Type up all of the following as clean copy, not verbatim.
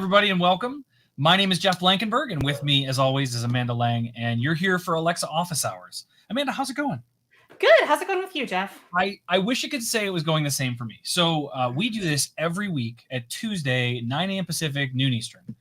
everybody, and welcome. My name is Jeff Blankenberg, and with me, as always, is Amanda Lang, and you're here for Alexa Office Hours. Amanda, how's it going? Good. How's it going with you, Jeff? I wish I could say it was going the same for me. So we do this every week at Tuesday, 9 a.m. Pacific, noon Eastern.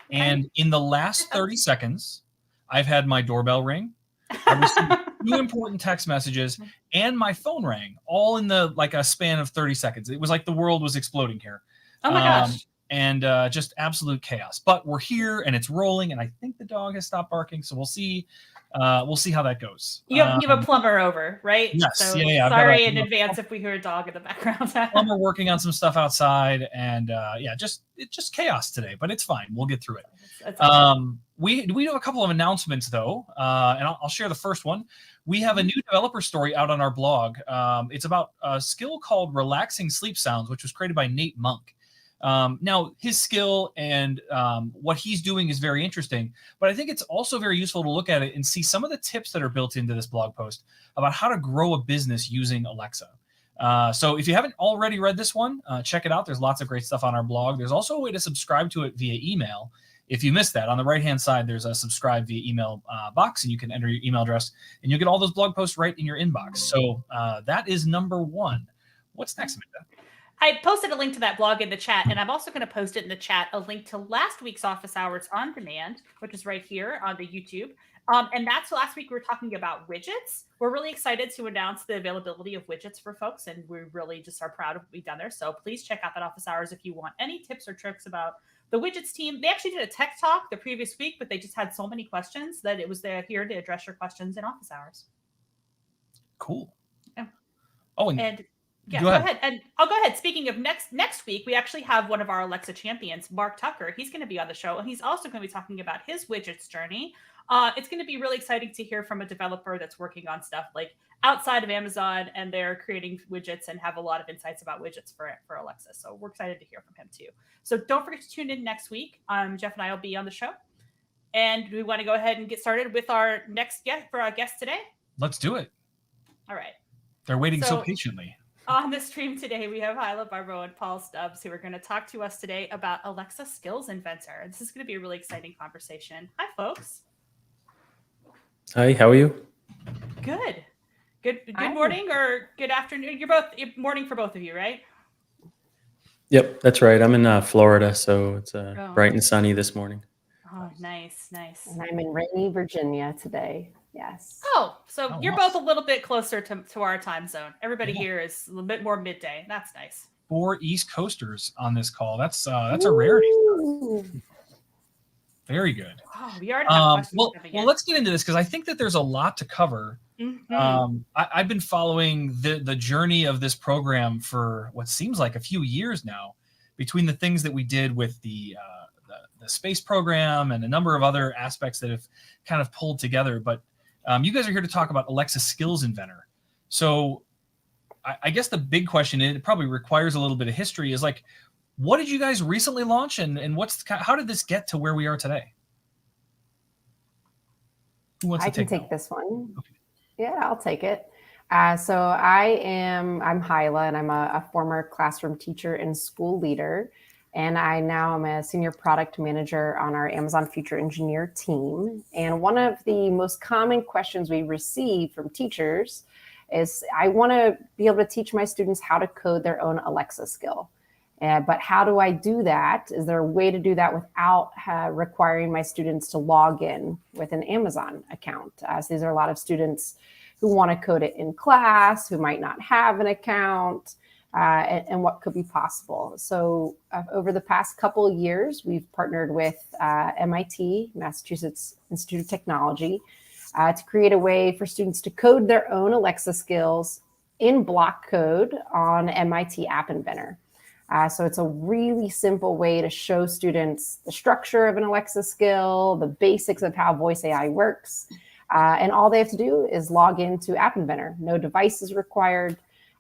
And in the last 30 seconds, I've had my doorbell ring. I received 2 important text messages, and my phone rang, all in a span of 30 seconds. It was like the world was exploding here. Oh my gosh. And just absolute chaos. But we're here, and it's rolling, and I think the dog has stopped barking, so we'll see. We'll see how that goes. You have a plumber over, right? Yes. So yeah. Sorry in advance if we hear a dog in the background. Plumber working on some stuff outside, and it's just chaos today, but it's fine. We'll get through it. We do have a couple of announcements though, and I'll share the first one. We have a new developer story out on our blog. It's about a skill called Relaxing Sleep Sounds, which was created by Nate Monk. Now, his skill and what he's doing is very interesting, but I think it's also very useful to look at it and see some of the tips that are built into this blog post about how to grow a business using Alexa. So if you haven't already read this one, check it out. There's lots of great stuff on our blog. There's also a way to subscribe to it via email. If you missed that, on the right-hand side, there's a subscribe via email box, and you can enter your email address, and you'll get all those blog posts right in your inbox. So that is number one. What's next, Amanda? I posted a link to that blog in the chat, and I'm also going to post it in the chat, a link to last week's Office Hours on Demand, which is right here on the YouTube. And that's last week we were talking about widgets. We're really excited to announce the availability of widgets for folks, and we really just are proud of what we've done there. So please check out that Office Hours if you want any tips or tricks about the widgets team. They actually did a tech talk the previous week, but they just had so many questions that it was there here to address your questions in Office Hours. Cool. Yeah. Oh, and yeah, go ahead. And I'll go ahead. Speaking of next week, we actually have one of our Alexa champions, Mark Tucker. He's going to be on the show, and he's also going to be talking about his widgets journey. It's going to be really exciting to hear from a developer that's working on stuff like outside of Amazon, and they're creating widgets and have a lot of insights about widgets for Alexa. So we're excited to hear from him too. So don't forget to tune in next week. Jeff and I will be on the show, and we want to go ahead and get started with our next guest for our guest today. Let's do it. All right. They're waiting so patiently. On the stream today, we have Hyla Barbo and Paul Stubbs, who are going to talk to us today about Alexa Skills Inventor. This is going to be a really exciting conversation. Hi, folks. Hi, how are you? Good morning or good afternoon. You're both morning for both of you, right? Yep, that's right. I'm in Florida, so it's bright and sunny this morning. Oh, nice. And I'm in rainy Virginia today. Yes. Oh, so you're both a little bit closer to our time zone. Everybody here is a little bit more midday. That's nice. 4 East Coasters on this call. That's a rarity. Very good. Oh, we already have questions coming in. Well, let's get into this because I think that there's a lot to cover. Mm-hmm. I've been following the journey of this program for what seems like a few years now, between the things that we did with the space program and a number of other aspects that have kind of pulled together. But you guys are here to talk about Alexa Skills Inventor. So I guess the big question, and it probably requires a little bit of history, is like, what did you guys recently launch, and how did this get to where we are today? Who wants to take take this one. Okay. Yeah, I'll take it. So I'm Hyla, and I'm a former classroom teacher and school leader. And I now am a senior product manager on our Amazon Future Engineer team. And one of the most common questions we receive from teachers is, I want to be able to teach my students how to code their own Alexa skill. But how do I do that? Is there a way to do that without requiring my students to log in with an Amazon account? So these are a lot of students who want to code it in class, who might not have an account. And what could be possible. So over the past couple of years, we've partnered with MIT, Massachusetts Institute of Technology, to create a way for students to code their own Alexa skills in block code on MIT App Inventor. So it's a really simple way to show students the structure of an Alexa skill, the basics of how voice AI works. And all they have to do is log into App Inventor. No device is required.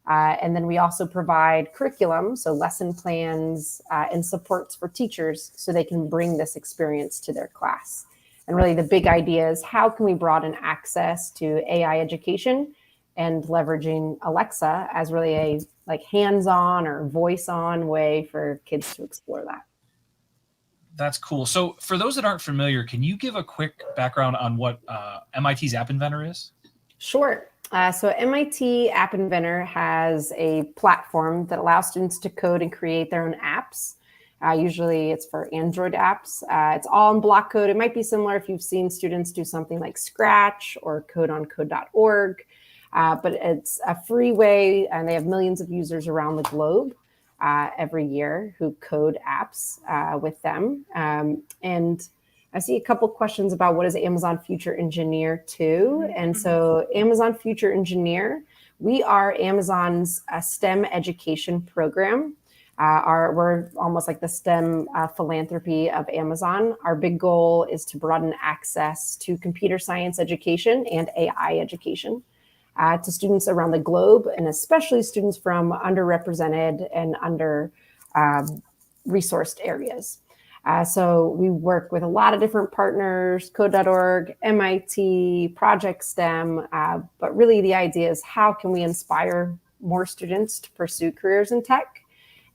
And then we also provide curriculum, so lesson plans and supports for teachers so they can bring this experience to their class. And really the big idea is, how can we broaden access to AI education and leveraging Alexa as really a hands-on or voice-on way for kids to explore that. That's cool. So for those that aren't familiar, can you give a quick background on what MIT's App Inventor is? Sure. So MIT App Inventor has a platform that allows students to code and create their own apps. Usually it's for Android apps. It's all in block code. It might be similar if you've seen students do something like Scratch or code on code.org, but it's a free way, and they have millions of users around the globe every year who code apps with them. And I see a couple questions about what is Amazon Future Engineer too. And so Amazon Future Engineer, we are Amazon's STEM education program. We're almost like the STEM philanthropy of Amazon. Our big goal is to broaden access to computer science education and AI education to students around the globe, and especially students from underrepresented and under resourced areas. So we work with a lot of different partners, code.org, MIT, Project STEM, but really the idea is how can we inspire more students to pursue careers in tech?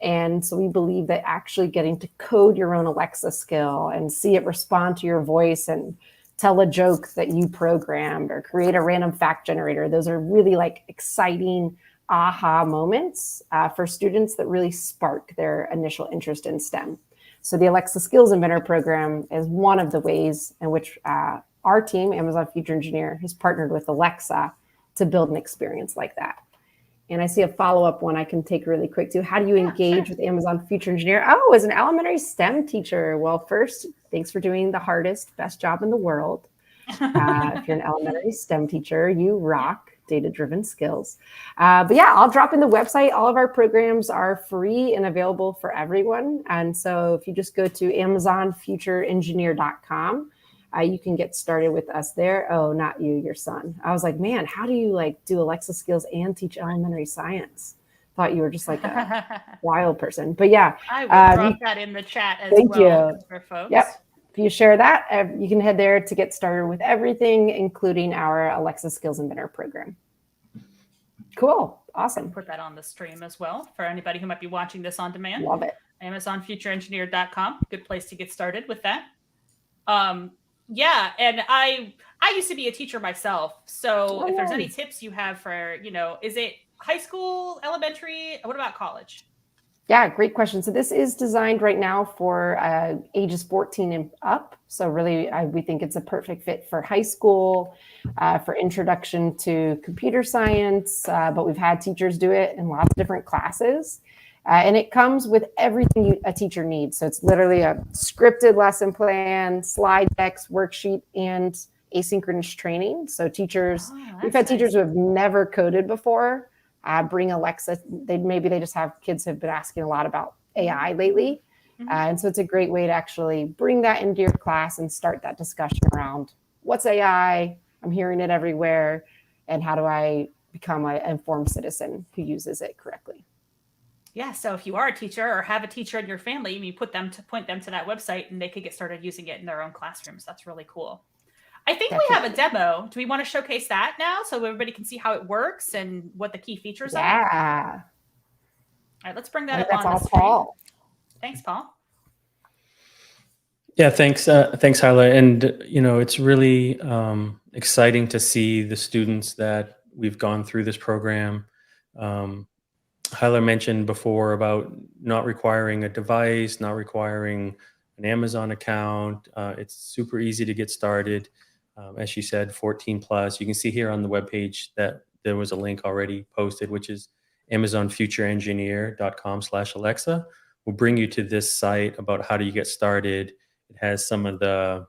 And so we believe that actually getting to code your own Alexa skill and see it respond to your voice and tell a joke that you programmed or create a random fact generator, those are really like exciting aha moments for students that really spark their initial interest in STEM. So the Alexa Skills Inventor program is one of the ways in which our team, Amazon Future Engineer, has partnered with Alexa to build an experience like that. And I see a follow-up one I can take really quick too. How do you engage with Amazon Future Engineer? Oh, as an elementary STEM teacher. Well, first, thanks for doing the hardest, best job in the world. If you're an elementary STEM teacher, you rock data-driven skills. But yeah, I'll drop in the website. All of our programs are free and available for everyone. And so if you just go to amazonfutureengineer.com, you can get started with us there. Oh, not you, your son. I was like, man, how do you like do Alexa skills and teach elementary science? Thought you were just like a wild person. But yeah. I will drop that in the chat as well. Thank you. For folks. Yep. If you share that, you can head there to get started with everything, including our Alexa Skills Inventor program. Cool. Awesome. Put that on the stream as well for anybody who might be watching this on demand. Love it. AmazonFutureEngineer.com. Good place to get started with that. Yeah, and I used to be a teacher myself. So if there's any tips you have for, is it high school, elementary? What about college? Yeah, great question. So this is designed right now for ages 14 and up. So really, we think it's a perfect fit for high school, for introduction to computer science, but we've had teachers do it in lots of different classes. And it comes with everything a teacher needs. So it's literally a scripted lesson plan, slide decks, worksheet, and asynchronous training. So teachers, we've had teachers who have never coded before, bring Alexa. Maybe they just have kids who have been asking a lot about AI lately. And so it's a great way to actually bring that into your class and start that discussion around what's AI? I'm hearing it everywhere. And how do I become an informed citizen who uses it correctly? Yeah, so if you are a teacher or have a teacher in your family, you point them to that website and they could get started using it in their own classrooms. That's really cool. I think we have a demo. Do we want to showcase that now so everybody can see how it works and what the key features are? Yeah. All right, let's bring that up on the screen. Paul. Thanks, Paul. Yeah, thanks, Hyla. And it's really exciting to see the students that we've gone through this program. Hyla mentioned before about not requiring a device, not requiring an Amazon account. It's super easy to get started. As she said, 14 plus. You can see here on the webpage that there was a link already posted, which is amazonfutureengineer.com/Alexa. We'll bring you to this site about how do you get started. It has some of the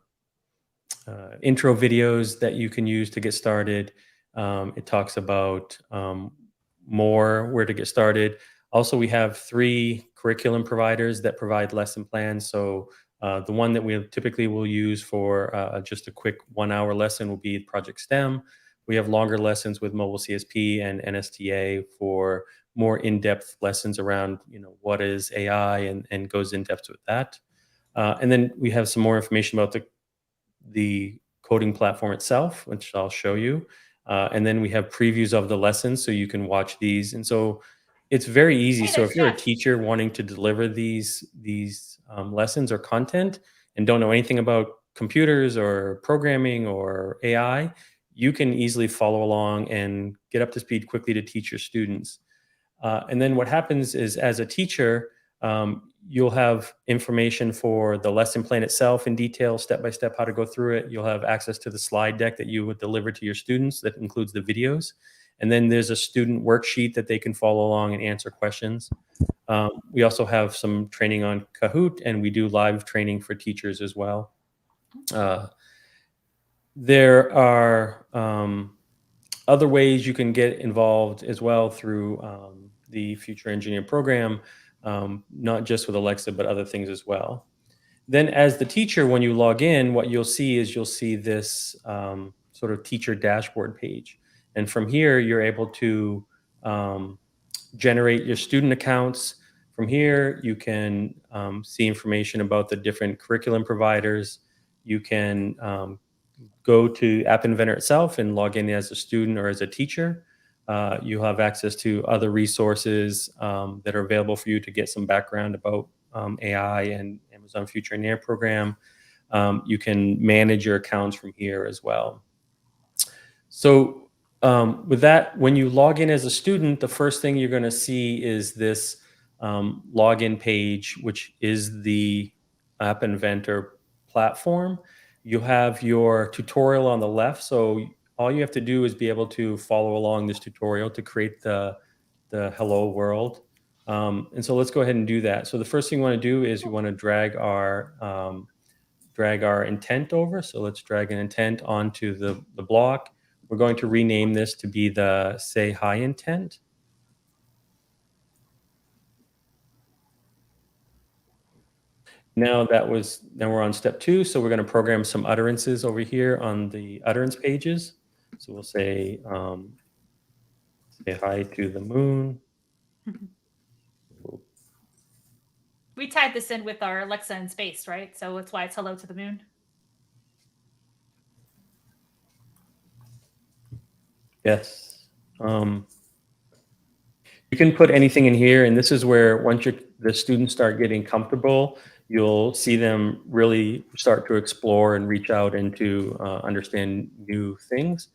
intro videos that you can use to get started. It talks about more where to get started. Also, we have 3 curriculum providers that provide lesson plans. So the one that we typically will use for just a quick 1-hour lesson will be Project STEM. We have longer lessons with Mobile CSP and NSTA for more in-depth lessons around, what is AI and goes in depth with that. And then we have some more information about the coding platform itself, which I'll show you. And then we have previews of the lessons so you can watch these. And so it's very easy. So if you're a teacher wanting to deliver these lessons or content and don't know anything about computers or programming or AI, you can easily follow along and get up to speed quickly to teach your students. And then what happens is, as a teacher, you'll have information for the lesson plan itself in detail, step by step, how to go through it. You'll have access to the slide deck that you would deliver to your students that includes the videos. And then there's a student worksheet that they can follow along and answer questions. We also have some training on Kahoot, and we do live training for teachers as well. There are other ways you can get involved as well through the Future Engineer program, not just with Alexa, but other things as well. Then as the teacher, when you log in, what you'll see is you'll see this sort of teacher dashboard page. And from here, you're able to generate your student accounts. From here, you can see information about the different curriculum providers. You can go to App Inventor itself and log in as a student or as a teacher. You'll have access to other resources that are available for you to get some background about AI and Amazon Future Engineer program. You can manage your accounts from here as well. So with that, when you log in as a student, the first thing you're going to see is this login page, which is the App Inventor platform. You have your tutorial on the left. So all you have to do is be able to follow along this tutorial to create the hello world. And so let's go ahead and do that. So the first thing we want to do is we want to drag our intent over. So let's drag an intent onto the block. We're going to rename this to be the say hi intent. Now we're on step 2. So we're going to program some utterances over here on the utterance pages. So we'll say hi to the moon. We tied this in with our Alexa in space, right? So that's why it's hello to the moon. Yes. You can put anything in here, and this is where once the students start getting comfortable, you'll see them really start to explore and reach out and to understand new things.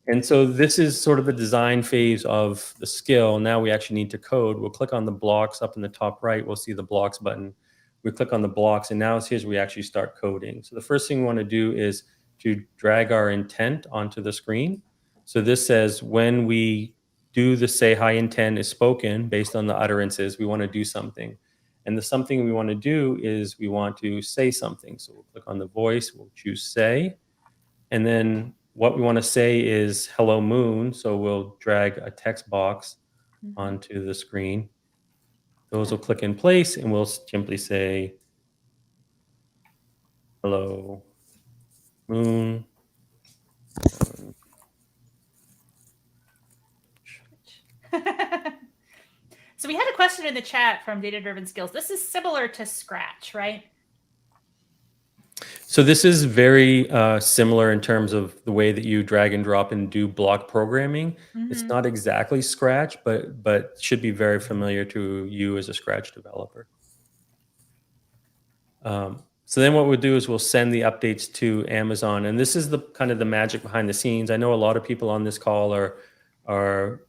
And so this is sort of the design phase of the skill. Now we actually need to code. We'll click on the blocks up in the top right. We'll see the blocks button. We click on the blocks, and now here's where we actually start coding. So the first thing we want to do is to drag our intent onto the screen. So this says when we do the say hi intent is spoken based on the utterances, we want to do something. And the something we want to do is we want to say something. So we'll click on the voice, we'll choose say. And then what we want to say is hello moon. So we'll drag a text box onto the screen. Those will click in place and we'll simply say hello moon. So we had a question in the chat from Data Driven Skills. This is similar to Scratch, right? So this is very similar in terms of the way that you drag and drop and do block programming. It's not exactly Scratch, but should be very familiar to you as a Scratch developer. So then what we'll do is we'll send the updates to Amazon, and this is the kind of the magic behind the scenes. I know a lot of people on this call are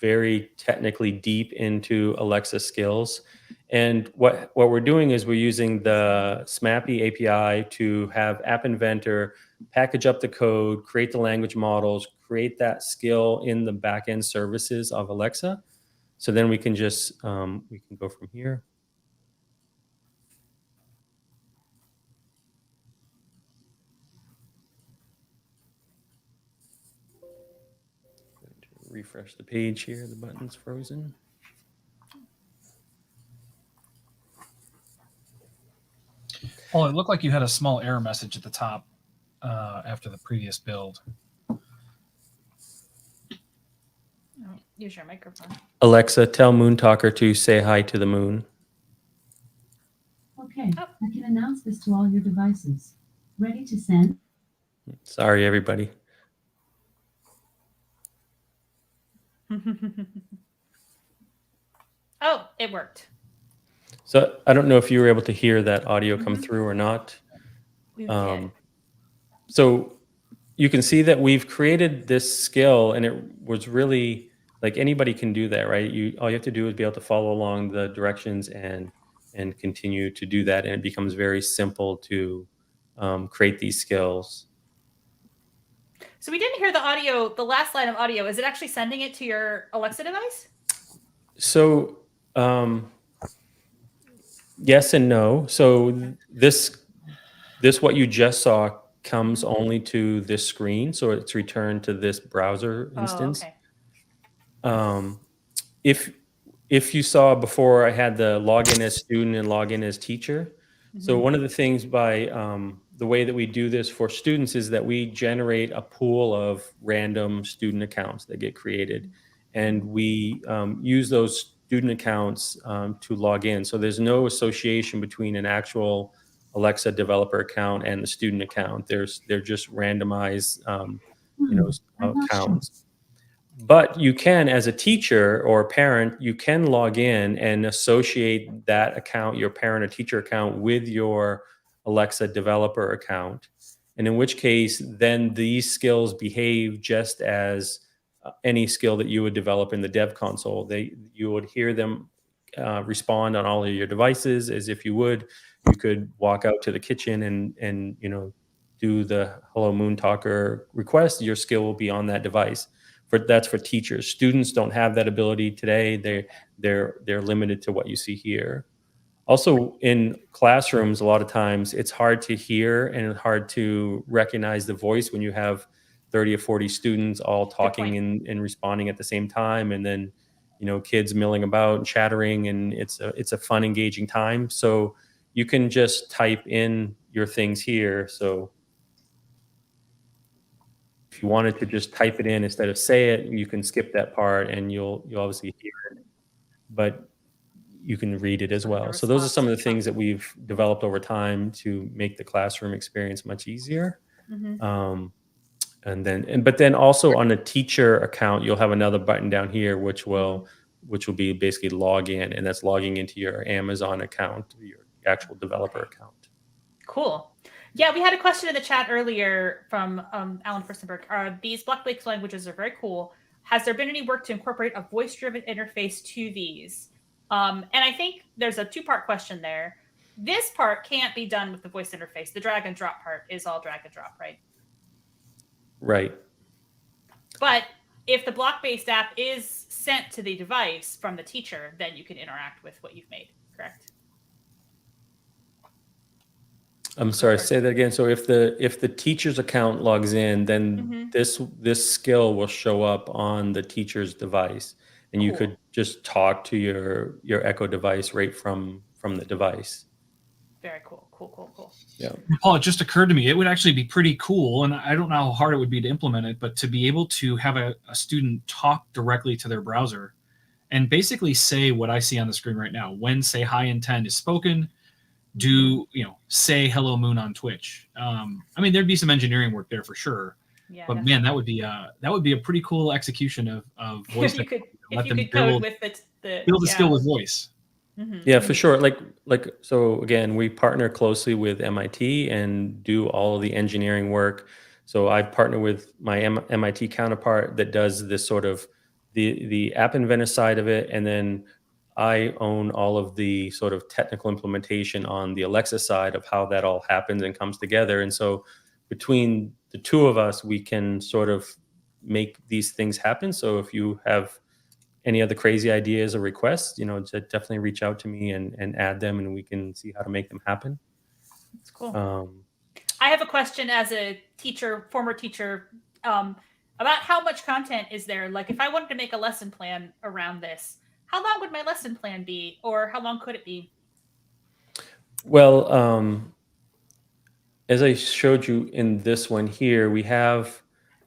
very technically deep into Alexa skills. And what we're doing is we're using the SMAPI API to have App Inventor package up the code, create the language models, create that skill in the backend services of Alexa. So then we can just, we can go from here. Refresh the page here, the button's frozen. Well, it looked like you had a small error message at the top after the previous build. Use your microphone. Alexa, tell Moon Talker to say hi to the moon. Okay, I can announce this to all your devices. Ready to send? Sorry, everybody. Oh, it worked. So I don't know if you were able to hear that audio come through or not. We did. So you can see that we've created this skill, and it was really like anybody can do that, right? All you have to do is be able to follow along the directions and continue to do that, and it becomes very simple to create these skills. So we didn't hear the audio, the last line of audio. Is it actually sending it to your Alexa device? So yes and no. So this what you just saw comes only to this screen, so it's returned to this browser Oh, instance. okay. Um, if if you saw before, I had the login as student and login as teacher. So one of the things by the way that we do this for students is that we generate a pool of random student accounts that get created, and we use those student accounts to log in. So there's no association between an actual Alexa developer account and the student account. They're just randomized, I'm not sure. accounts. But you can, as a teacher or a parent, you can log in and associate that account, your parent or teacher account, with your Alexa developer account. And in which case, then these skills behave just as any skill that you would develop in the dev console. You would hear them respond on all of your devices as if you would. You could walk out to the kitchen and do the Hello Moon Talker request. Your skill will be on that device. That's for teachers. Students don't have that ability today. They're limited to what you see here. Also, in classrooms, a lot of times it's hard to hear and hard to recognize the voice when you have 30 or 40 students all talking and responding at the same time, and then kids milling about and chattering, and it's a fun, engaging time. So you can just type in your things here. So if you wanted to just type it in instead of say it, you can skip that part and you'll obviously hear it, but you can read it as well. So those are some of the things that we've developed over time to make the classroom experience much easier. But then also on a teacher account, you'll have another button down here, which will be basically log in, and that's logging into your Amazon account, your actual developer account. Cool. Yeah, we had a question in the chat earlier from Alan Furstenberg. These block-based languages are very cool. Has there been any work to incorporate a voice-driven interface to these? And I think there's a two-part question there. This part can't be done with the voice interface. The drag and drop part is all drag and drop, right? Right. But if the block-based app is sent to the device from the teacher, then you can interact with what you've made, correct? I'm sorry, say that again. So if the teacher's account logs in, then this skill will show up on the teacher's device, and you could just talk to your Echo device right from the device. Very cool. Cool. Yeah. Paul, it just occurred to me, it would actually be pretty cool, and I don't know how hard it would be to implement it, but to be able to have a student talk directly to their browser and basically say what I see on the screen right now. When say hi in 10 is spoken, say Hello Moon on Twitch. I mean, there'd be some engineering work there for sure. Yeah, but definitely. Man, that would be a pretty cool execution of voice. If you could code with build a skill with voice. Yeah, for sure. So again, we partner closely with MIT and do all of the engineering work. So I partner with my MIT counterpart that does this sort of the App Inventor side of it, and then I own all of the sort of technical implementation on the Alexa side of how that all happens and comes together. And so between the two of us, we can sort of make these things happen. So if you have any other crazy ideas or requests, definitely reach out to me and add them, and we can see how to make them happen. That's cool. I have a question as a teacher, former teacher, about how much content is there? Like if I wanted to make a lesson plan around this, how long would my lesson plan be, or how long could it be? Well, as I showed you in this one here, we have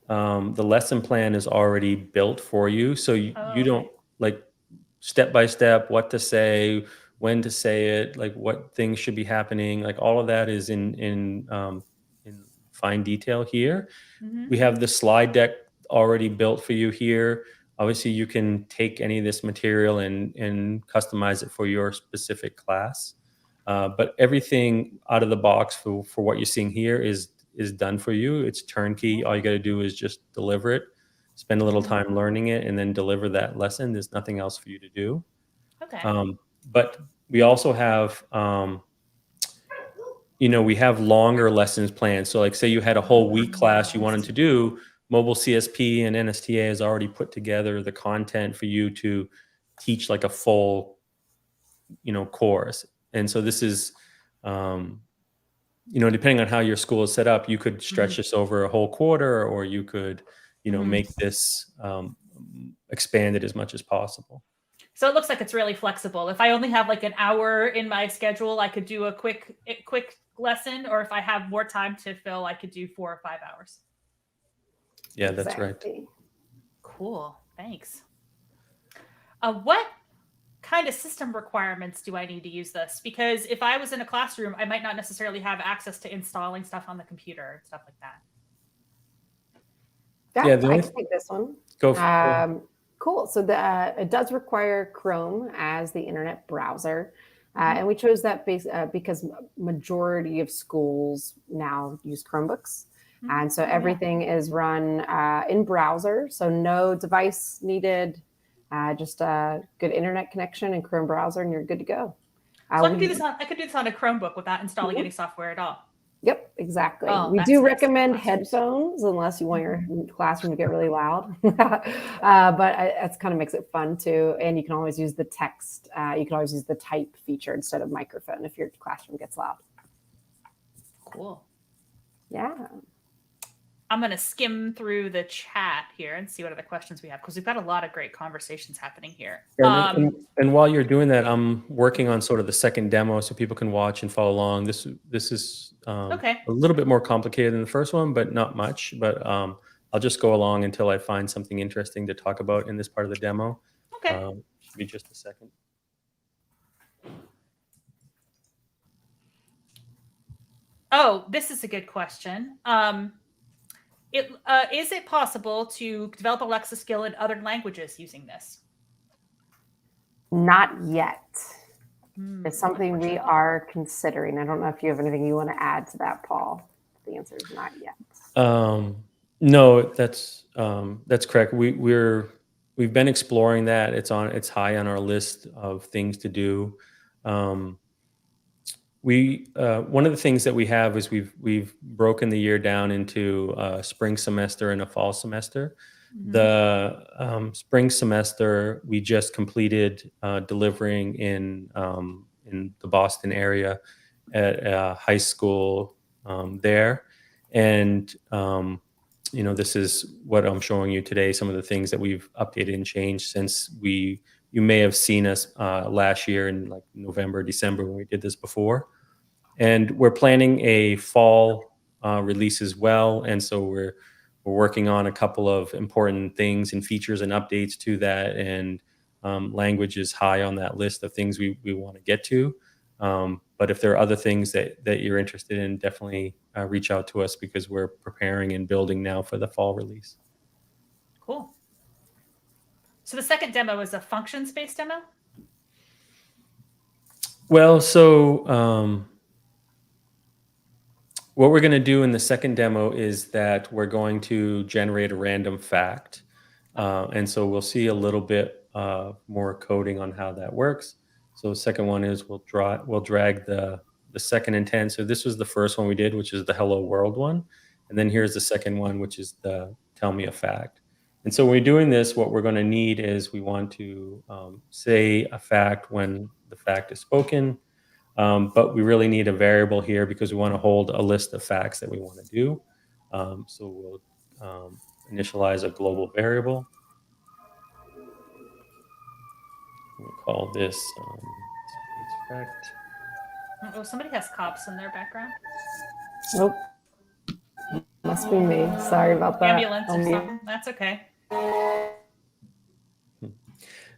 the lesson plan is already built for you. So you don't like step by step what to say, when to say it, like what things should be happening. Like all of that is in fine detail here. We have the slide deck already built for you here. Obviously, you can take any of this material and customize it for your specific class. But everything out of the box for what you're seeing here is done for you. It's turnkey. All you got to do is just deliver it, spend a little time learning it, and then deliver that lesson. There's nothing else for you to do. Okay. But we also have, we have longer lessons planned. So like say you had a whole week class you wanted to do, Mobile CSP and NSTA has already put together the content for you to teach like a full, course. And so this is, depending on how your school is set up, you could stretch this over a whole quarter, or you could, make this expanded as much as possible. So it looks like it's really flexible. If I only have like an hour in my schedule, I could do a quick lesson, or if I have more time to fill, I could do 4 or 5 hours. Yeah, that's right. Cool. Thanks. What kind of system requirements do I need to use this? Because if I was in a classroom, I might not necessarily have access to installing stuff on the computer and stuff like that. Yeah, I can take this one. Go for it. Cool. So it does require Chrome as the internet browser. And we chose that because majority of schools now use Chromebooks. And so everything is run in browser. So no device needed, just a good internet connection and Chrome browser, and you're good to go. So I could do this on a Chromebook without installing any software at all. Yep, exactly. Oh, we do recommend headphones unless you want your classroom to get really loud. But that kind of makes it fun too. And you can always use the text. You can always use the type feature instead of microphone if your classroom gets loud. Cool. Yeah. I'm going to skim through the chat here and see what other questions we have, because we've got a lot of great conversations happening here. And while you're doing that, I'm working on sort of the second demo so people can watch and follow along. This is a little bit more complicated than the first one, but not much. But I'll just go along until I find something interesting to talk about in this part of the demo. Okay. Should be just a second. Oh, this is a good question. Is it possible to develop Alexa skill in other languages using this? Not yet. It's something we are considering. I don't know if you have anything you want to add to that, Paul. The answer is not yet. No, that's correct. We've been exploring that. It's high on our list of things to do. One of the things that we have is we've broken the year down into a spring semester and a fall semester. The spring semester we just completed delivering in the Boston area at a high school there, and this is what I'm showing you today. Some of the things that we've updated and changed since you may have seen us last year in like November, December when we did this before. And we're planning a fall release as well. And so we're working on a couple of important things and features and updates to that. And language is high on that list of things we want to get to. But if there are other things that you're interested in, definitely reach out to us, because we're preparing and building now for the fall release. Cool. So the second demo is a functions-based demo? Well, so what we're going to do in the second demo is that we're going to generate a random fact. And so we'll see a little bit more coding on how that works. So the second one is we'll drag the second intent. So this was the first one we did, which is the hello world one. And then here's the second one, which is the tell me a fact. And so when we're doing this, what we're going to need is we want to say a fact when the fact is spoken. But we really need a variable here because we want to hold a list of facts that we want to do. So we'll initialize a global variable. We'll call this fact. Oh, somebody has cops in their background. Nope. Must be me. Sorry about that. Ambulance or something. That's okay.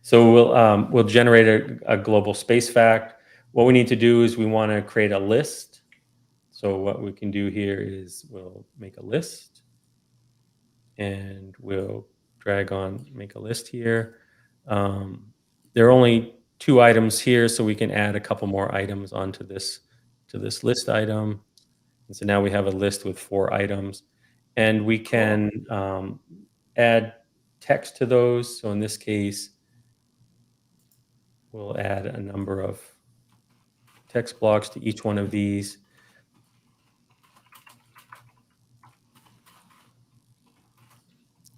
So we'll generate a global space fact. What we need to do is we want to create a list. So what we can do here is we'll make a list, and we'll drag on, make a list here. There are only 2 items here, so we can add a couple more items onto this list item. And so now we have a list with 4 items, and we can add text to those. So in this case, we'll add a number of text blocks to each one of these.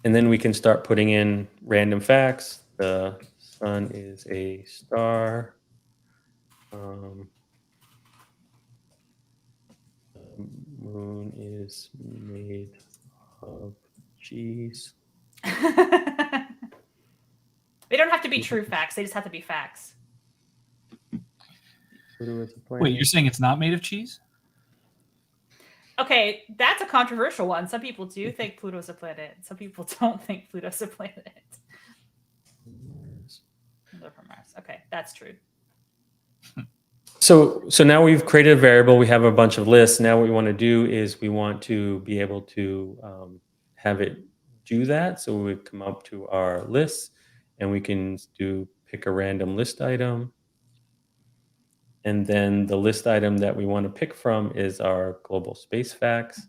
And then we can start putting in random facts. The sun is a star. The moon is made of cheese. They don't have to be true facts. They just have to be facts. Wait, you're saying it's not made of cheese? Okay, that's a controversial one. Some people do think Pluto's a planet. Some people don't think Pluto's a planet. They're from Mars. Okay, that's true. So now we've created a variable. We have a bunch of lists. Now what we want to do is we want to be able to have it do that. So we would come up to our lists, and we can pick a random list item. And then the list item that we want to pick from is our global space facts.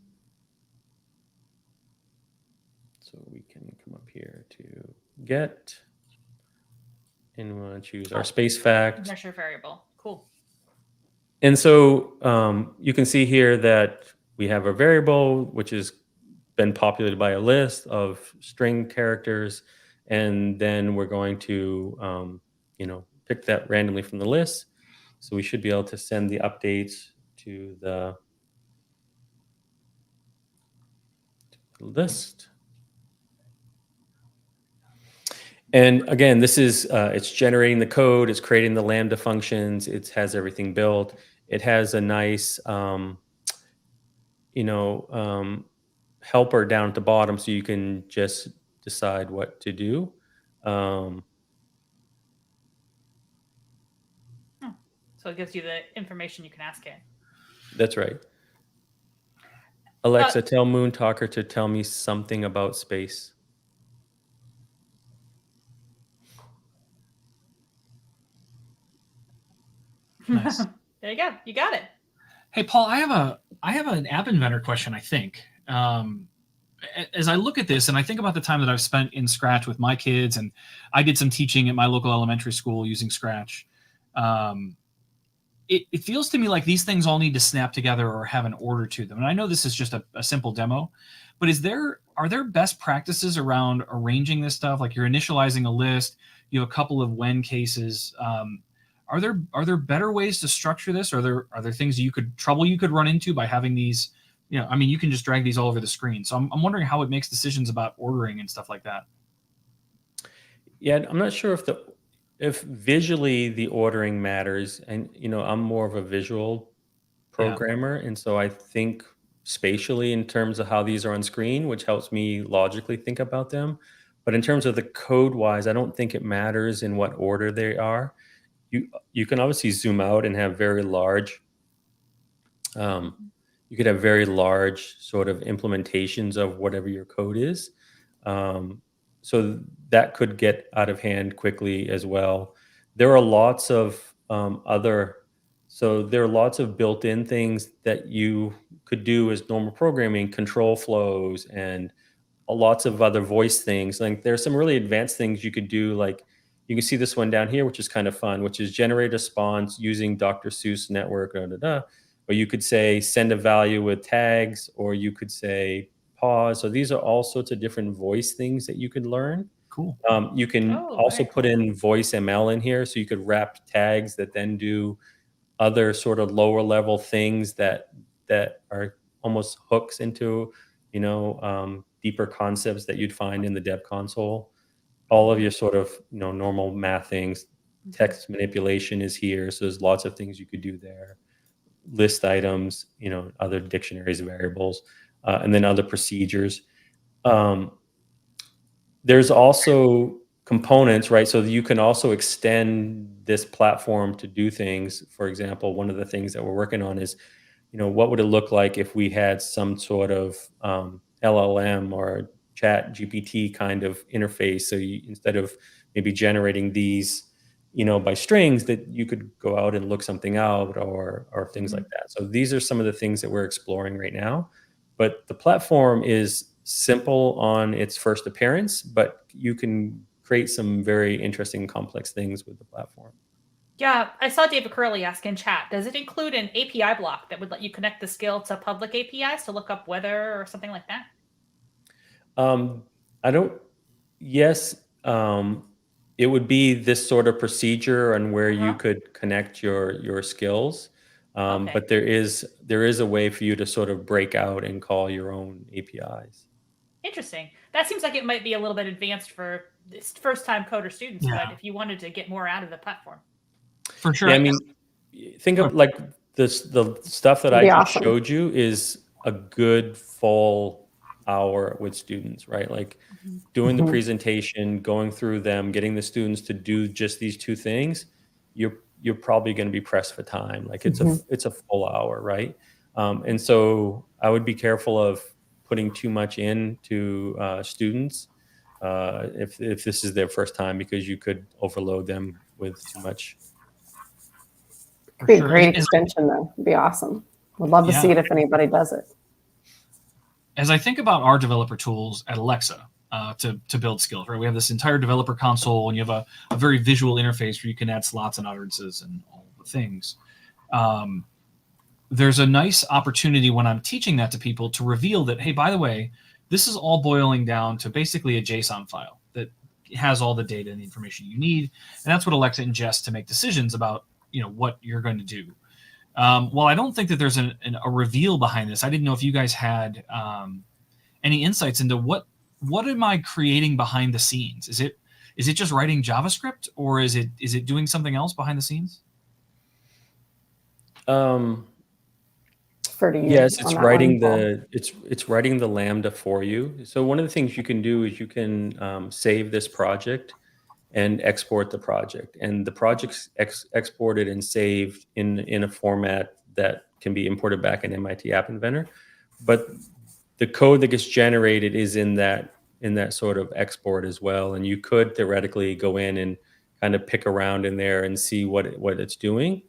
So we can come up here to get, and we want to choose our space fact. Measure variable. Cool. And so you can see here that we have a variable which has been populated by a list of string characters, and then we're going to pick that randomly from the list. So we should be able to send the updates to the list. And again, this is it's generating the code, it's creating the Lambda functions, it has everything built. It has a nice helper down at the bottom, so you can just decide what to do. So it gives you the information you can ask it. That's right. Alexa, tell Moon Talker to tell me something about space. Nice. There you go. You got it. Hey, Paul, I have an App Inventor question, I think. As I look at this and I think about the time that I've spent in Scratch with my kids, and I did some teaching at my local elementary school using Scratch, it feels to me like these things all need to snap together or have an order to them. And I know this is just a simple demo, but are there best practices around arranging this stuff? Like you're initializing a list, you have a couple of when cases. Are there better ways to structure this? Are there things you could run into by having these? You can just drag these all over the screen. So I'm wondering how it makes decisions about ordering and stuff like that. Yeah, I'm not sure if visually the ordering matters, and I'm more of a visual programmer, and so I think spatially in terms of how these are on screen, which helps me logically think about them. But in terms of the code wise, I don't think it matters in what order they are. You can obviously zoom out and have very large. You could have very large sort of implementations of whatever your code is. So that could get out of hand quickly as well. There are lots of built-in things that you could do as normal programming, control flows, and lots of other voice things. Like there's some really advanced things you could do. Like you can see this one down here, which is kind of fun, which is generate a response using Dr. Seuss network. Or you could say send a value with tags, or you could say pause. So these are all sorts of different voice things that you could learn. Cool. You can also put in voice ML in here, so you could wrap tags that then do other sort of lower level things that are almost hooks into deeper concepts that you'd find in the dev console. All of your sort of normal math things, text manipulation is here, so there's lots of things you could do there. List items, other dictionaries, variables, and then other procedures. There's also components, right? So you can also extend this platform to do things. For example, one of the things that we're working on is, what would it look like if we had some sort of LLM or chat GPT kind of interface. So instead of maybe generating these, by strings, that you could go out and look something out or things like that. So these are some of the things that we're exploring right now. But the platform is simple on its first appearance, but you can create some very interesting, complex things with the platform. Yeah, I saw David Curley ask in chat, does it include an API block that would let you connect the skill to public APIs to look up weather or something like that? I don't, yes, it would be this sort of procedure and where you could connect your skills. Okay. But there is a way for you to sort of break out and call your own APIs. Interesting. That seems like it might be a little bit advanced for first-time coder students, Yeah. but if you wanted to get more out of the platform. For sure. Yeah, I mean, think of like the stuff that I just showed you is a good full hour with students, right? Like doing the presentation, going through them, getting the students to do just these two things, you're probably going to be pressed for time. Like it's a full hour, right? And so I would be careful of putting too much into students if this is their first time, because you could overload them with too much. It'd be a great extension, though. It'd be awesome. Would love to see it if anybody does it. As I think about our developer tools at Alexa to build skills, right? We have this entire developer console, and you have a very visual interface where you can add slots and utterances and all the things. There's a nice opportunity when I'm teaching that to people to reveal that, hey, by the way, this is all boiling down to basically a JSON file that has all the data and the information you need. And that's what Alexa ingests to make decisions about what you're going to do. Well, I don't think that there's a reveal behind this. I didn't know if you guys had any insights into what am I creating behind the scenes? Is it just writing JavaScript, or is it doing something else behind the scenes? Yes, it's writing it's writing the Lambda for you. So one of the things you can do is you can save this project and export the project, and the project's exported and saved in a format that can be imported back in MIT App Inventor. But the code that gets generated is in that sort of export as well, and you could theoretically go in and kind of pick around in there and see what it's doing.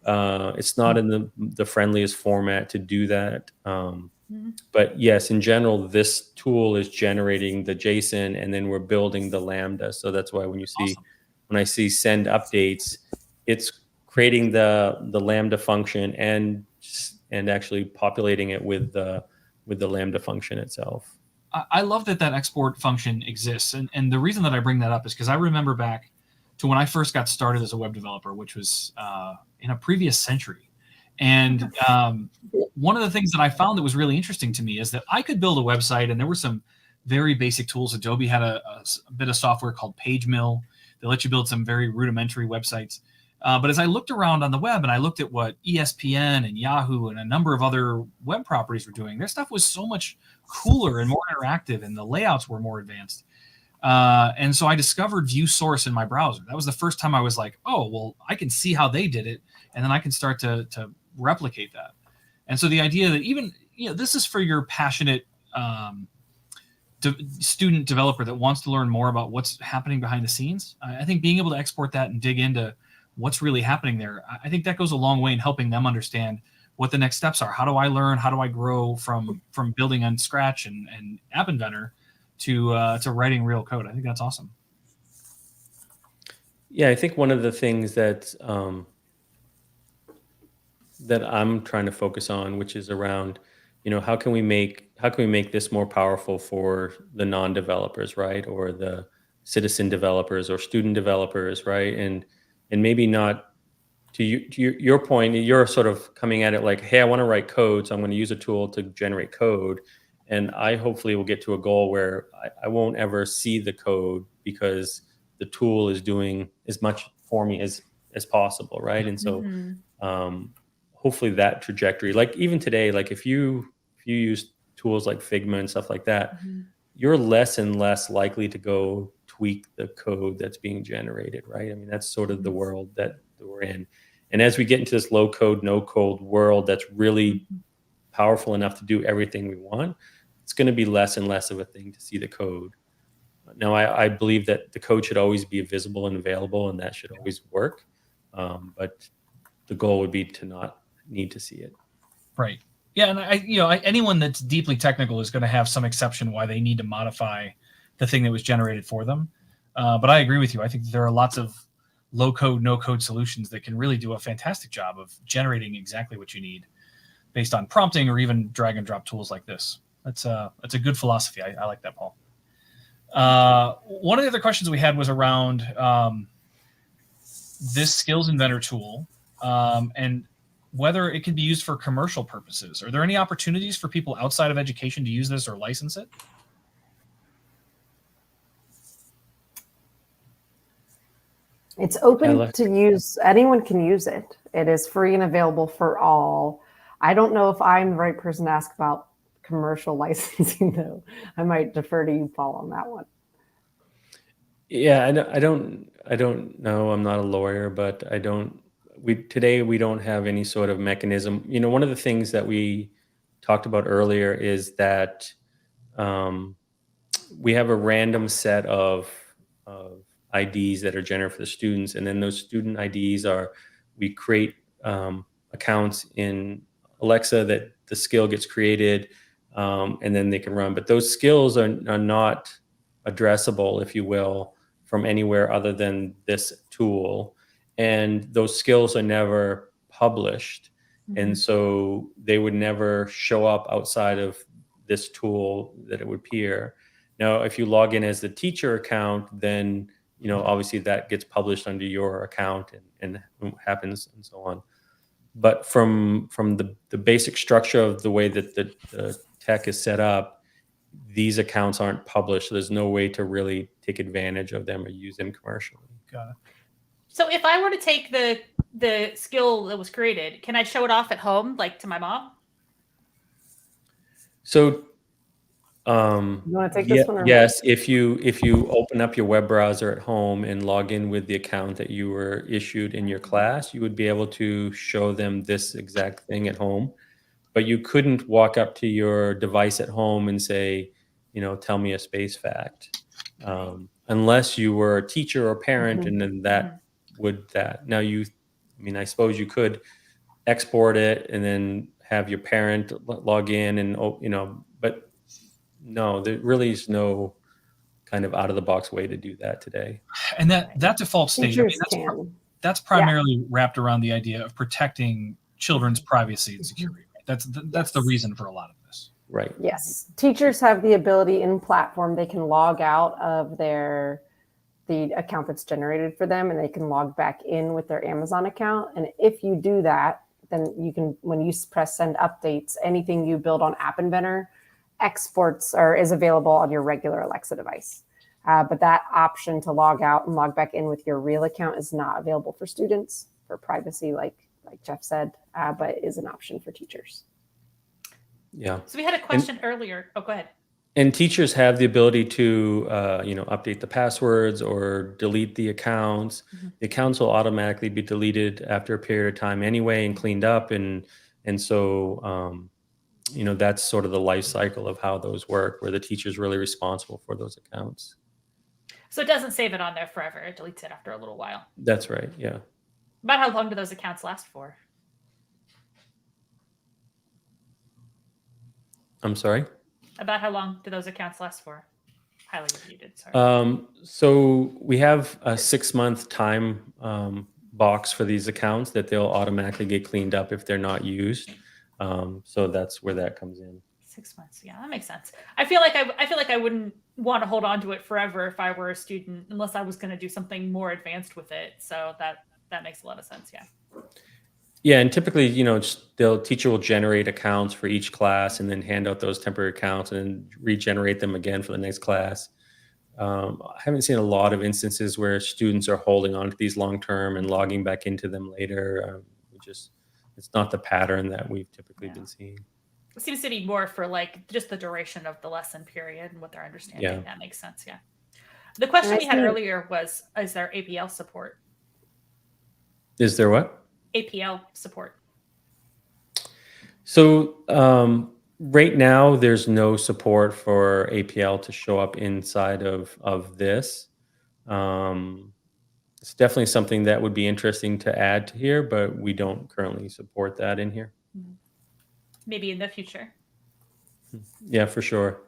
It's not in the friendliest format to do that. But yes, in general, this tool is generating the JSON, and then we're building the Lambda. So that's why when I see send updates, it's creating the Lambda function and actually populating it with the Lambda function itself. I love that export function exists. And the reason that I bring that up is because I remember back to when I first got started as a web developer, which was in a previous century. And one of the things that I found that was really interesting to me is that I could build a website, and there were some very basic tools. Adobe had a bit of software called PageMill that let you build some very rudimentary websites. But as I looked around on the web and I looked at what ESPN and Yahoo and a number of other web properties were doing, their stuff was so much cooler and more interactive, and the layouts were more advanced. And so I discovered View Source in my browser. That was the first time I was like, oh, well, I can see how they did it, and then I can start to replicate that. And so the idea that even, this is for your passionate student developer that wants to learn more about what's happening behind the scenes. I think being able to export that and dig into what's really happening there, I think that goes a long way in helping them understand what the next steps are. How do I learn? How do I grow from building on Scratch and App Inventor to writing real code? I think that's awesome. Yeah, I think one of the things that that I'm trying to focus on, which is around, how can we make this more powerful for the non-developers, right, or the citizen developers or student developers, right, and maybe not. To your point, you're sort of coming at it like, hey, I want to write code, so I'm going to use a tool to generate code, and I hopefully will get to a goal where I won't ever see the code because the tool is doing as much for me as possible, right? And so hopefully that trajectory, like even today, like if you use tools like Figma and stuff like that, you're less and less likely to go tweak the code that's being generated, right? I mean, that's sort of the world that we're in. And as we get into this low code, no code world that's really powerful enough to do everything we want, it's going to be less and less of a thing to see the code. Now, I believe that the code should always be visible and available, and that should always work. But the goal would be to not need to see it. Right. Yeah, and anyone that's deeply technical is going to have some exception why they need to modify the thing that was generated for them. But I agree with you. I think there are lots of low-code, no-code solutions that can really do a fantastic job of generating exactly what you need based on prompting or even drag-and-drop tools like this. That's a good philosophy. I like that, Paul. One of the other questions we had was around this Skills Inventor tool and whether it can be used for commercial purposes. Are there any opportunities for people outside of education to use this or license it? It's open to use. Anyone can use it. It is free and available for all. I don't know if I'm the right person to ask about commercial licensing, though. I might defer to you, Paul, on that one. Yeah, I don't know. I'm not a lawyer, but today we don't have any sort of mechanism. One of the things that we talked about earlier is that we have a random set of IDs that are generated for the students, and then those student IDs we create accounts in Alexa that the skill gets created, and then they can run. But those skills are not addressable, if you will, from anywhere other than this tool. And those skills are never published. Mm-hmm. And so they would never show up outside of this tool that it would appear. Now, if you log in as the teacher account, then, obviously that gets published under your account and happens and so on. But from the basic structure of the way that the tech is set up, these accounts aren't published. So there's no way to really take advantage of them or use them commercially. Got it. So if I were to take the skill that was created, can I show it off at home, like to my mom? So you want to take this one? Or yes, if you open up your web browser at home and log in with the account that you were issued in your class, you would be able to show them this exact thing at home. But you couldn't walk up to your device at home and say, tell me a space fact, unless you were a teacher or parent, mm-hmm. and then now I suppose you could export it and then have your parent log in and, but no, there really is no kind of out of the box way to do that today. And that default state, that's primarily wrapped around the idea of protecting children's privacy and security. That's the reason for a lot of this. Right. Yes. Teachers have the ability in platform, they can log out of the account that's generated for them, and they can log back in with their Amazon account. And if you do that, then you can, when you press send updates, anything you build on App Inventor exports or is available on your regular Alexa device. But that option to log out and log back in with your real account is not available for students for privacy, like Jeff said, but is an option for teachers. Yeah. So we had a question earlier. Oh, go ahead. And teachers have the ability to, update the passwords or delete the accounts. Mm-hmm. The accounts will automatically be deleted after a period of time anyway and cleaned up. And so, that's sort of the life cycle of how those work, where the teacher's really responsible for those accounts. So it doesn't save it on there forever. It deletes it after a little while. That's right. Yeah. About how long do those accounts last for? I'm sorry? About how long do those accounts last for? Highly repeated, sorry. So we have a 6-month time box for these accounts that they'll automatically get cleaned up if they're not used. So that's where that comes in. 6 months. Yeah, that makes sense. I feel like I wouldn't want to hold on to it forever if I were a student, unless I was going to do something more advanced with it. So that makes a lot of sense. Yeah. Yeah, and typically, the teacher will generate accounts for each class and then hand out those temporary accounts and then regenerate them again for the next class. I haven't seen a lot of instances where students are holding on to these long-term and logging back into them later. It's not the pattern that we've typically been seeing. It seems to be more for just the duration of the lesson period and what they're understanding. Yeah. That makes sense. Yeah. The question we had earlier was, is there APL support? Is there what? APL support. So Right now, there's no support for APL to show up inside of this. Um, it's definitely something that would be interesting to add to here, but we don't currently support that in here. Maybe in the future. Yeah, for sure.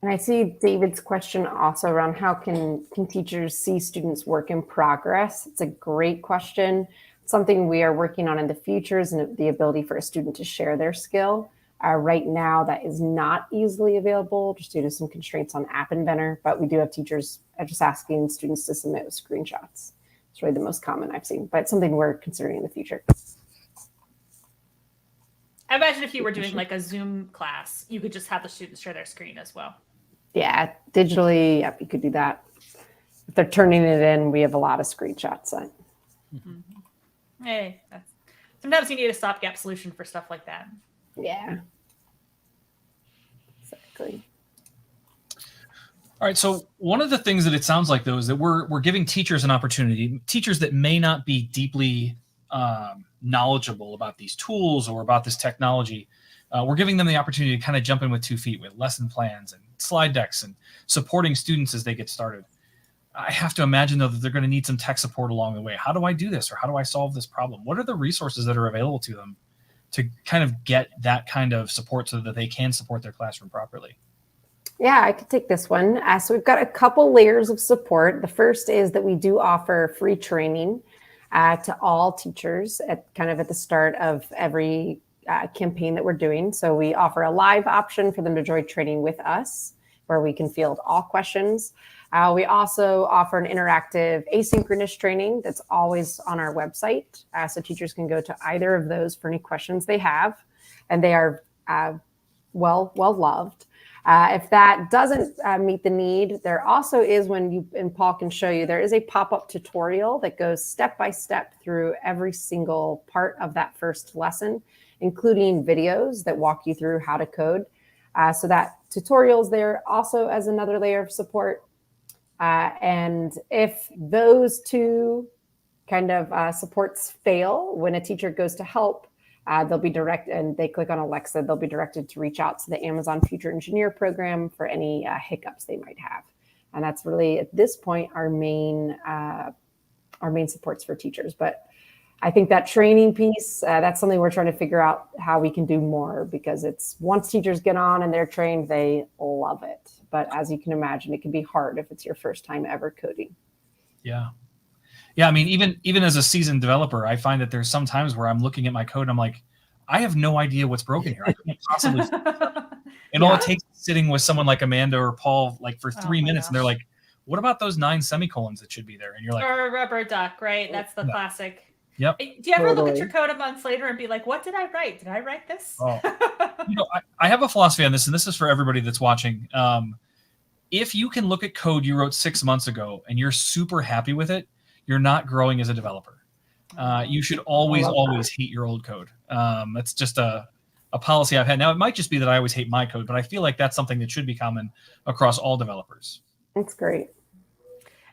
And I see David's question also around how can teachers see students' work in progress? It's a great question. Something we are working on in the future is the ability for a student to share their skill. Right now, that is not easily available just due to some constraints on App Inventor, but we do have teachers just asking students to submit with screenshots. It's really the most common I've seen, but it's something we're considering in the future. I imagine if you were doing like a Zoom class, you could just have the students share their screen as well. Yeah, digitally, yep, you could do that. If they're turning it in, we have a lot of screenshots sent. Mm-hmm. Hey, sometimes you need a stopgap solution for stuff like that. Yeah, exactly. All right. So one of the things that it sounds like, though, is that we're giving teachers an opportunity, teachers that may not be deeply knowledgeable about these tools or about this technology. We're giving them the opportunity to kind of jump in with 2 feet with lesson plans and slide decks and supporting students as they get started. I have to imagine, though, that they're going to need some tech support along the way. How do I do this, or how do I solve this problem? What are the resources that are available to them to kind of get that kind of support so that they can support their classroom properly? Yeah, I could take this one. So we've got a couple layers of support. The first is that we do offer free training to all teachers at the start of every campaign that we're doing. So we offer a live option for them to join training with us, where we can field all questions. We also offer an interactive asynchronous training that's always on our website. So teachers can go to either of those for any questions they have, and they are well loved. If that doesn't meet the need, there also is, and Paul can show you, there is a pop-up tutorial that goes step by step through every single part of that first lesson, including videos that walk you through how to code. So that tutorial's there also as another layer of support. And if those two kind of supports fail, when a teacher goes to help, they'll be directed, and they click on Alexa, they'll be directed to reach out to the Amazon Future Engineer program for any hiccups they might have. And that's really, at this point, our main supports for teachers. But I think that training piece, that's something we're trying to figure out how we can do more, because it's once teachers get on and they're trained, they love it. But as you can imagine, it can be hard if it's your first time ever coding. Yeah. Yeah, I mean, even as a seasoned developer, I find that there's some times where I'm looking at my code and I'm like, I have no idea what's broken here. I can't possibly. And all it takes is sitting with someone like Amanda or Paul like for 3 minutes, and they're like, "What about those 9 semicolons that should be there?" And you're like, or a rubber duck, right? That's the classic. Yep. Do you ever look at your code a month later and be like, "What did I write? Did I write this?" Oh. I have a philosophy on this, and this is for everybody that's watching. If you can look at code you wrote 6 months ago and you're super happy with it, you're not growing as a developer. You should always hate your old code. That's just a policy I've had. Now, it might just be that I always hate my code, but I feel like that's something that should be common across all developers. That's great.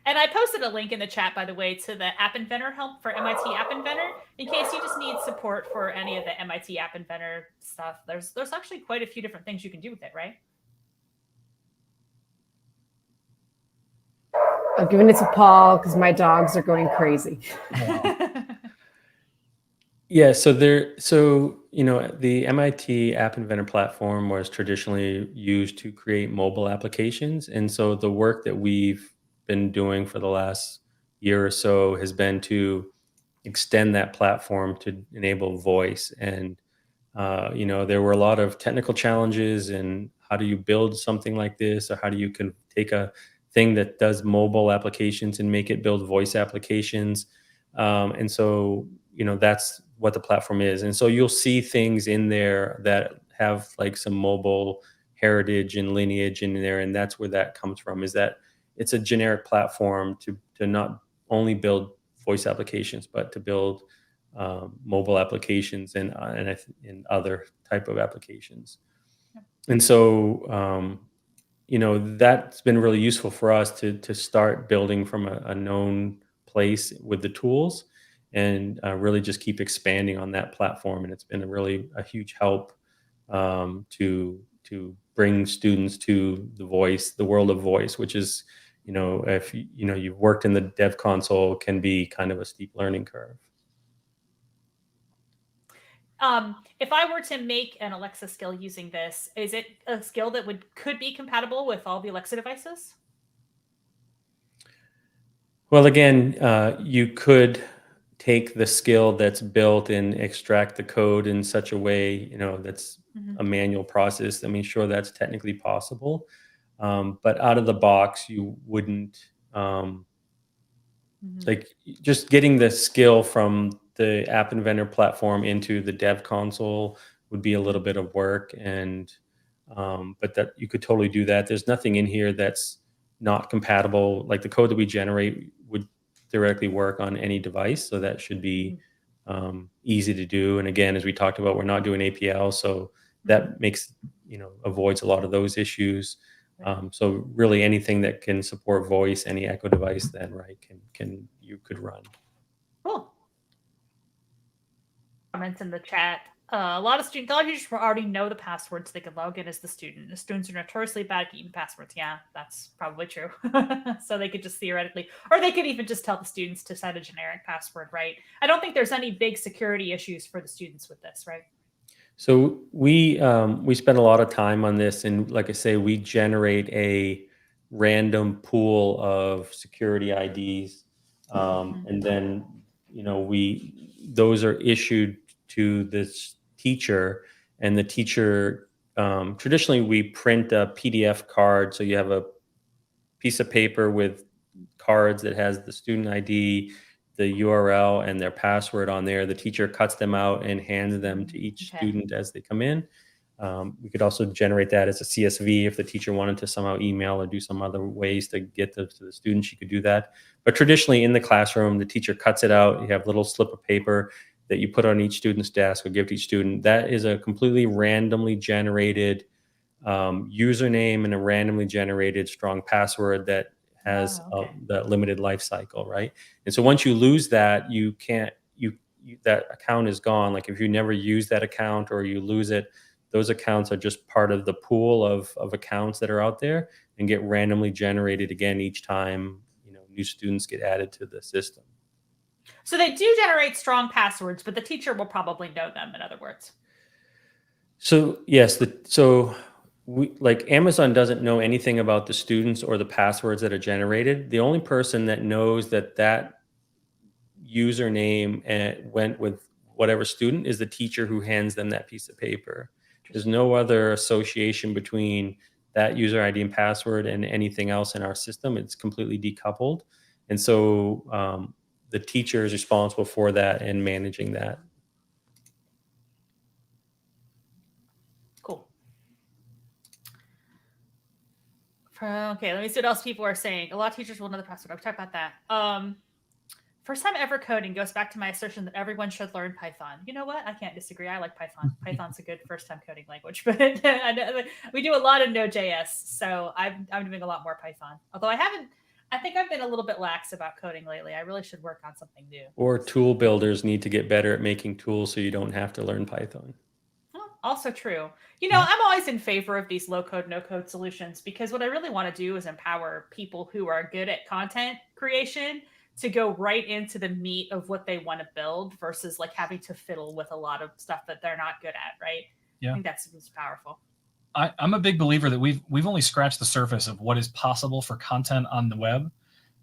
And I posted a link in the chat, by the way, to the App Inventor help for MIT App Inventor, in case you just need support for any of the MIT App Inventor stuff. There's actually quite a few different things you can do with it, right? I'm giving it to Paul because my dogs are going crazy. Yeah, so the MIT App Inventor platform was traditionally used to create mobile applications, and so the work that we've been doing for the last year or so has been to extend that platform to enable voice. And there were a lot of technical challenges, and how do you build something like this, or how do you take a thing that does mobile applications and make it build voice applications. And so, that's what the platform is. And so you'll see things in there that have like some mobile heritage and lineage in there. And that's where that comes from, is that it's a generic platform to not only build voice applications, but to build mobile applications and other type of applications. And so, that's been really useful for us to start building from a known place with the tools, and really just keep expanding on that platform. And it's been a huge help to bring students to the world of voice, which is, if you've worked in the dev console, can be kind of a steep learning curve. If I were to make an Alexa skill using this, is it a skill that could be compatible with all the Alexa devices? Well, again, you could take the skill that's built and extract the code in such a way, that's a manual process. I mean, sure, that's technically possible. But out of the box, you wouldn't, like, just getting the skill from the App Inventor platform into the dev console would be a little bit of work. But that you could totally do that. There's nothing in here that's not compatible. Like, the code that we generate would theoretically work on any device. So that should be easy to do. And again, as we talked about, we're not doing APL. So that makes, avoids a lot of those issues. So really anything that can support voice, any Echo device, then you could run. Cool. Comments in the chat. A lot of teachers already know the passwords. They can log in as the student. The students are notoriously bad at keeping passwords. Yeah, that's probably true. So they could just theoretically, or they could even just tell the students to set a generic password, right? I don't think there's any big security issues for the students with this, right? So we spend a lot of time on this, and like I say, we generate a random pool of security IDs, and then those are issued to this teacher, and the teacher, traditionally we print a PDF card, so you have a piece of paper with cards that has the student ID, the URL, and their password on there. The teacher cuts them out and hands them to each student as they come in. We could also generate that as a CSV if the teacher wanted to somehow email or do some other ways to get those to the student. She could do that. But traditionally in the classroom, the teacher cuts it out. You have a little slip of paper that you put on each student's desk or give to each student. That is a completely randomly generated username and a randomly generated strong password that has that limited life cycle, right? And so once you lose that, you can't, that account is gone. Like, if you never use that account or you lose it, those accounts are just part of the pool of accounts that are out there and get randomly generated again each time, new students get added to the system. So they do generate strong passwords, but the teacher will probably know them, in other words. So yes, like, Amazon doesn't know anything about the students or the passwords that are generated. The only person that knows that username went with whatever student is the teacher who hands them that piece of paper. There's no other association between that user ID and password and anything else in our system. It's completely decoupled. And so the teacher is responsible for that and managing that. Okay, let me see what else people are saying. A lot of teachers will know the password. I'll talk about that. First time ever coding goes back to my assertion that everyone should learn Python. You know what? I can't disagree. I like Python. Python's a good first time coding language, but we do a lot of Node.js, so I'm doing a lot more Python. Although I think I've been a little bit lax about coding lately. I really should work on something new. Or tool builders need to get better at making tools so you don't have to learn Python. Also true. I'm always in favor of these low code, no code solutions, because what I really want to do is empower people who are good at content creation to go right into the meat of what they want to build versus like having to fiddle with a lot of stuff that they're not good at. Right. Yeah. I think that's powerful. I'm a big believer that we've only scratched the surface of what is possible for content on the web,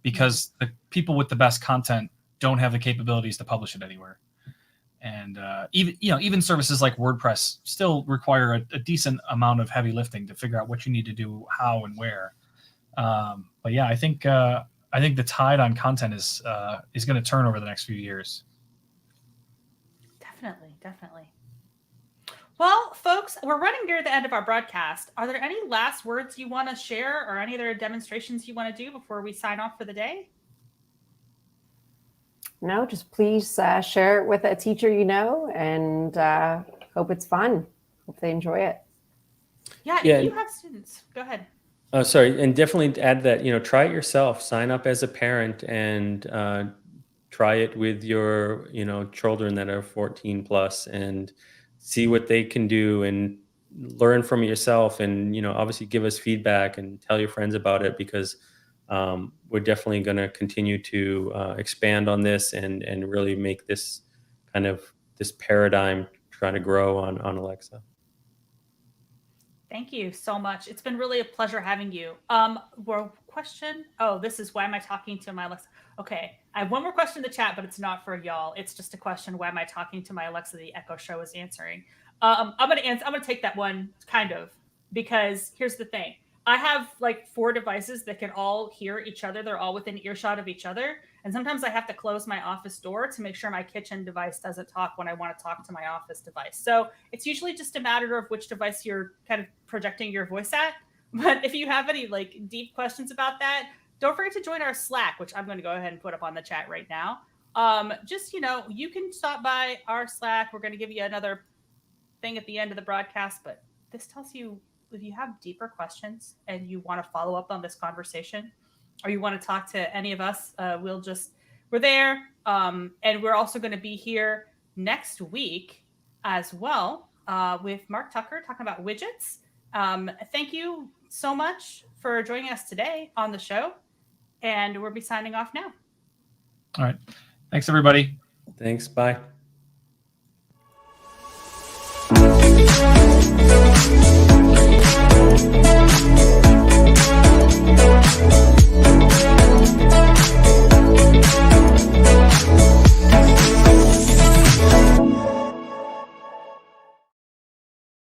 because the people with the best content don't have the capabilities to publish it anywhere. And even services like WordPress still require a decent amount of heavy lifting to figure out what you need to do, how and where. But yeah, I think the tide on content is going to turn over the next few years. Definitely. Well, folks, we're running near the end of our broadcast. Are there any last words you want to share, or any other demonstrations you want to do before we sign off for the day? No, just please share it with a teacher and hope it's fun. Hope they enjoy it. Yeah, if you have students, go ahead. Sorry, and definitely add that, try it yourself. Sign up as a parent and try it with your, children that are 14 plus and see what they can do. And learn from it yourself, and obviously give us feedback and tell your friends about it, because we're definitely going to continue to expand on this and really make this kind of this paradigm trying to grow on Alexa. Thank you so much. It's been really a pleasure having you. More question? Oh, this is, why am I talking to my Alexa? Okay, I have one more question in the chat, but it's not for y'all. It's just a question. Why am I talking to my Alexa? The Echo Show is answering. I'm gonna take that one, kind of, because here's the thing. I have like 4 devices that can all hear each other. They're all within earshot of each other. And sometimes I have to close my office door to make sure my kitchen device doesn't talk when I want to talk to my office device. So it's usually just a matter of which device you're kind of projecting your voice at. But if you have any like deep questions about that, don't forget to join our Slack, which I'm going to go ahead and put up on the chat right now. Just, you can stop by our Slack. We're going to give you another thing at the end of the broadcast, but this tells you, if you have deeper questions and you want to follow up on this conversation, or you want to talk to any of us, we're there. And we're also going to be here next week as well with Mark Tucker talking about widgets. Thank you so much for joining us today on the show. And we'll be signing off now. All right. Thanks, everybody. Thanks. Bye.